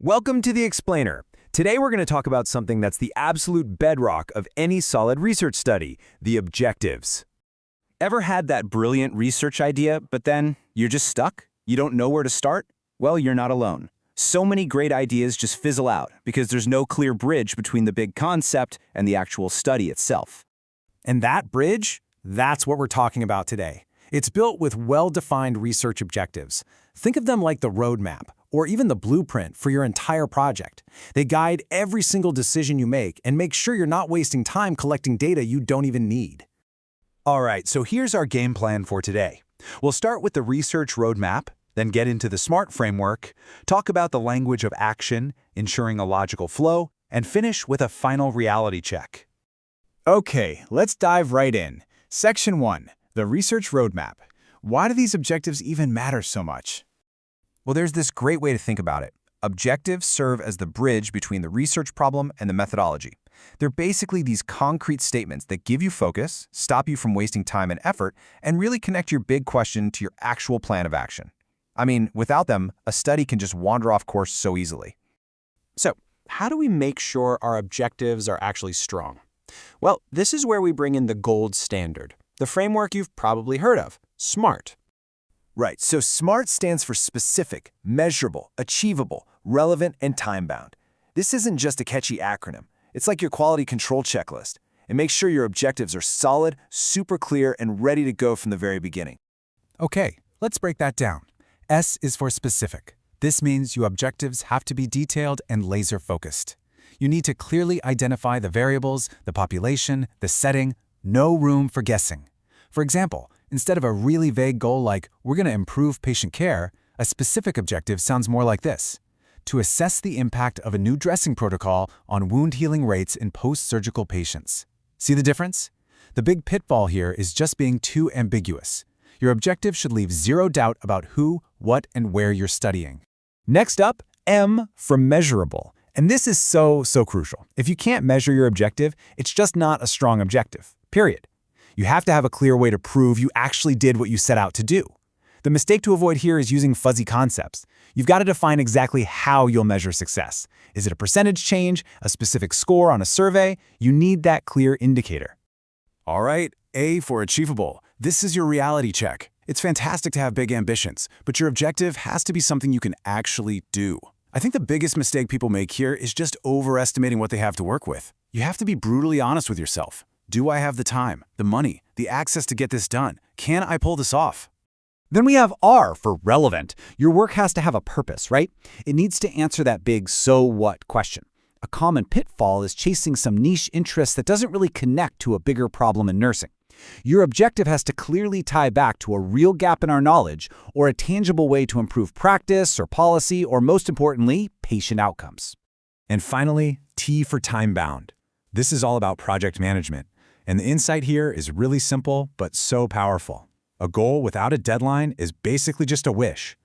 Welcome to The Explainer. Today we're going to talk about something that's the absolute bedrock of any solid research study, the objectives. Ever had that brilliant research idea, but then you're just stuck? You don't know where to start? Well, you're not alone. So many great ideas just fizzle out because there's no clear bridge between the big concept and the actual study itself. And that bridge? That's what we're talking about today. It's built with well-defined research objectives. Think of them like the roadmap, or even the blueprint for your entire project. They guide every single decision you make and make sure you're not wasting time collecting data you don't even need. All right, so here's our game plan for today. We'll start with the research roadmap, then get into the SMART framework, talk about the language of action, ensuring a logical flow, and finish with a final reality check. Okay, let's dive right in. Section 1, the research roadmap. Why do these objectives even matter so much? Well, there's this great way to think about it. Objectives serve as the bridge between the research problem and the methodology. They're basically these concrete statements that give you focus, stop you from wasting time and effort, and really connect your big question to your actual plan of action. I mean, without them, a study can just wander off course so easily. So, how do we make sure our objectives are actually strong? Well, this is where we bring in the gold standard, the framework you've probably heard of, SMART. Right, so SMART stands for specific, measurable, achievable, relevant, and time-bound. This isn't just a catchy acronym. It's like your quality control checklist. It makes sure your objectives are solid, super clear, and ready to go from the very beginning. Okay, let's break that down. S is for specific. This means your objectives have to be detailed and laser-focused. You need to clearly identify the variables, the population, the setting, no room for guessing. For example, instead of a really vague goal like, we're going to improve patient care, a specific objective sounds more like this: to assess the impact of a new dressing protocol on wound healing rates in post-surgical patients. See the difference? The big pitfall here is just being too ambiguous. Your objective should leave zero doubt about who, what, and where you're studying. Next up, M for measurable. And this is so crucial. If you can't measure your objective, it's just not a strong objective, period. You have to have a clear way to prove you actually did what you set out to do. The mistake to avoid here is using fuzzy concepts. You've got to define exactly how you'll measure success. Is it a percentage change, a specific score on a survey? You need that clear indicator. All right, A for achievable. This is your reality check. It's fantastic to have big ambitions, but your objective has to be something you can actually do. I think the biggest mistake people make here is just overestimating what they have to work with. You have to be brutally honest with yourself. Do I have the time, the money, the access to get this done? Can I pull this off? Then we have R for relevant. Your work has to have a purpose, right? It needs to answer that big so what question. A common pitfall is chasing some niche interest that doesn't really connect to a bigger problem in nursing. Your objective has to clearly tie back to a real gap in our knowledge or a tangible way to improve practice or policy or, most importantly, patient outcomes. And finally, T for time-bound. This is all about project management. And the insight here is really simple but so powerful. A goal without a deadline is basically just a wish.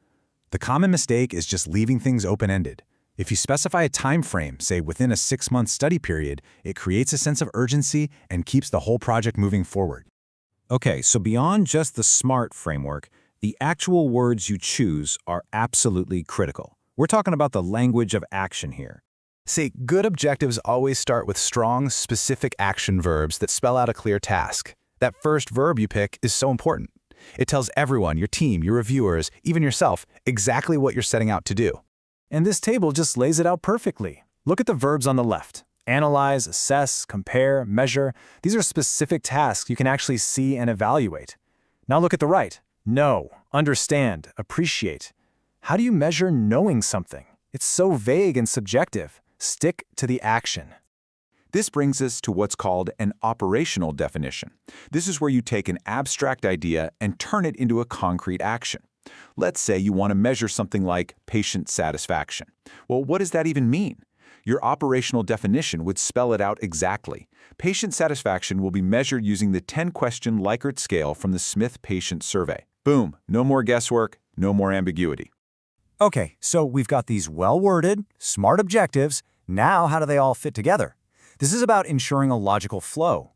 The common mistake is just leaving things open-ended. If you specify a time frame, say within a 6-month study period, it creates a sense of urgency and keeps the whole project moving forward. Okay, so beyond just the SMART framework, the actual words you choose are absolutely critical. We're talking about the language of action here. See, good objectives always start with strong, specific action verbs that spell out a clear task. That first verb you pick is so important. It tells everyone, your team, your reviewers, even yourself, exactly what you're setting out to do. And this table just lays it out perfectly. Look at the verbs on the left. Analyze, assess, compare, measure. These are specific tasks you can actually see and evaluate. Now look at the right. Know, understand, appreciate. How do you measure knowing something? It's so vague and subjective. Stick to the action. This brings us to what's called an operational definition. This is where you take an abstract idea and turn it into a concrete action. Let's say you want to measure something like patient satisfaction. Well, what does that even mean? Your operational definition would spell it out exactly. Patient satisfaction will be measured using the 10-question Likert scale from the Smith Patient Survey. Boom, no more guesswork, no more ambiguity. Okay, so we've got these well-worded, SMART objectives. Now how do they all fit together? This is about ensuring a logical flow.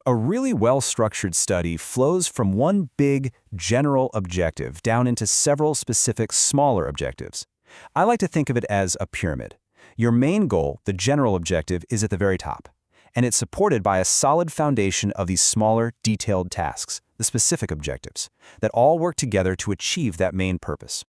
A really well-structured study flows from one big, general objective down into several specific, smaller objectives. I like to think of it as a pyramid. Your main goal, the general objective, is at the very top, and it's supported by a solid foundation of these smaller, detailed tasks, the specific objectives, that all work together to achieve that main purpose.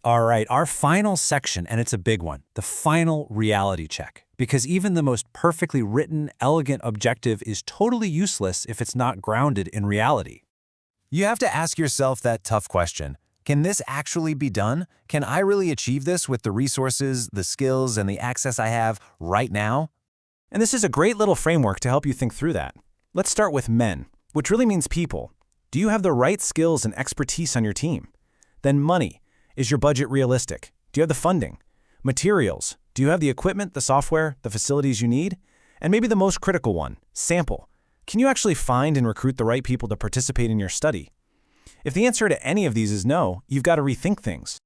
All right, our final section, and it's a big one, the final reality check. Because even the most perfectly written, elegant objective is totally useless if it's not grounded in reality. You have to ask yourself that tough question. Can this actually be done? Can I really achieve this with the resources, the skills, and the access I have right now? And this is a great little framework to help you think through that. Let's start with men, which really means people. Do you have the right skills and expertise on your team? Then money. Is your budget realistic? Do you have the funding? Materials. Do you have the equipment, the software, the facilities you need? And maybe the most critical one, sample. Can you actually find and recruit the right people to participate in your study? If the answer to any of these is no, you've got to rethink things.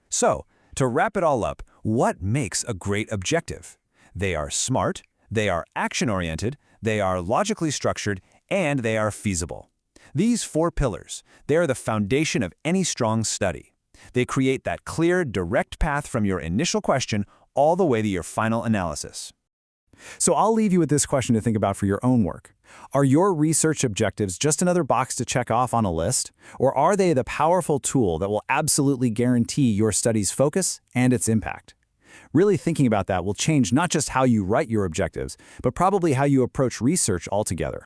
So, to wrap it all up, what makes a great objective? They are smart, they are action-oriented, they are logically structured, and they are feasible. These 4 pillars, they are the foundation of any strong study. They create that clear, direct path from your initial question all the way to your final analysis. So I'll leave you with this question to think about for your own work. Are your research objectives just another box to check off on a list? Or are they the powerful tool that will absolutely guarantee your study's focus and its impact? Really thinking about that will change not just how you write your objectives, but probably how you approach research altogether.